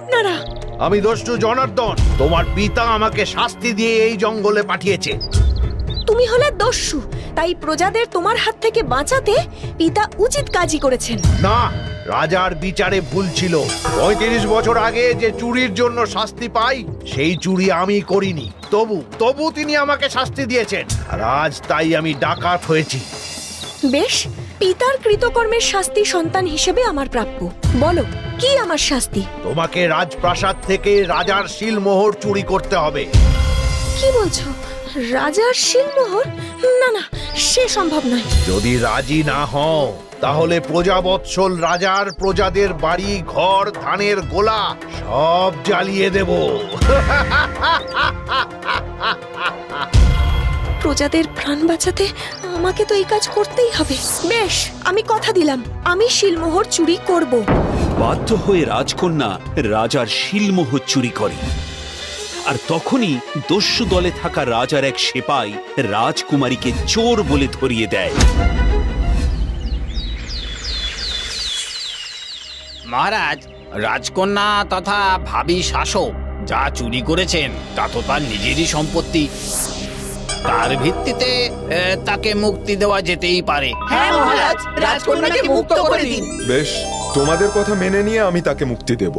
আপনারা? আমি দস্যু জনার্দন, তোমার পিতা আমাকে শাস্তি দিয়ে এই জঙ্গলে পাঠিয়েছে। তুমি হলে দস্যু, তাই প্রজাদের তোমার হাত থেকে বাঁচাতে পিতা উচিত কাজই করেছেন। না, রাজার বিচারে ভুল ছিল। ৩৫ বছর আগে যে চুরির জন্য শাস্তি পাই, সেই চুরি আমি করিনি। তবু তিনি আমাকে শাস্তি দিয়েছেন, আর আজ তাই আমি ডাকাত হয়েছি। বেশ, পিতার কৃতকর্মের শাস্তি সন্তান হিসেবে আমার প্রাপ্য। বলো, কি আমার শাস্তি? তোমাকে রাজপ্রাসাদ থেকে রাজার শিলমোহর চুরি করতে হবে। কি বলছো? রাজার শিলমোহর? না না, সে সম্ভব নয়। যদি রাজি না হও, তাহলে প্রজাবৎসল রাজার প্রজাদের বাড়ি ঘর ধানের গোলা সব জ্বালিয়ে দেব। প্রজাদের প্রাণ বাঁচাতে আমাকে তো এই কাজ করতেই হবে। বেশ, আমি কথা দিলাম, আমি শিলমোহর চুরি করব। বাধ্য হয়ে রাজকন্যা রাজার শিলমোহর চুরি করে, আর তখনই দস্যু দলে থাকা রাজার এক সেপাই রাজকুমারীকে চোর বলে ধরিয়ে দেয়। মহারাজ, রাজকন্যা তথা ভাবী শাসক যা চুরি করেছেন তা তো তার নিজেরই সম্পত্তি। তার ভিত্তিতে তাকে মুক্তি দেওয়া যেতেই পারে। হ্যাঁ মহারাজ, রাজকন্যাকে মুক্ত করে দিন। বেশ, তোমাদের কথা মেনে নিয়ে আমি তাকে মুক্তি দেব।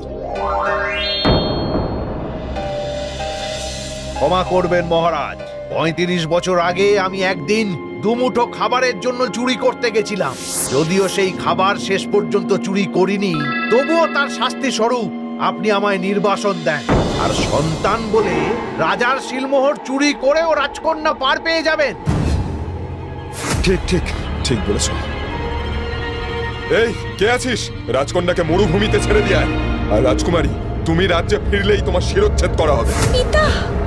ক্ষমা করবেন মহারাজ, ৩৫ বছর আগে আমি একদিন দুমুঠো খাবারের জন্য চুরি করতে গেছিলাম। যদিও সেই খাবার শেষ পর্যন্ত চুরি করিনি, তবুও তার শাস্তি স্বরূপ আপনি আমায় নির্বাসন দেন। আর সন্তান বলে রাজার শিলমোহর চুরি করেও রাজকন্যা পার পেয়ে যাবেন। ঠিক ঠিক ঠিক বলেছ। এই, কে আছিস? রাজকন্যাকে মরুভূমিতে ছেড়ে দিয়ে আয়। আর রাজকুমারী, তুমি রাজ্যে ফিরলেই তোমার শিরচ্ছেদ করা হবে। পিতা!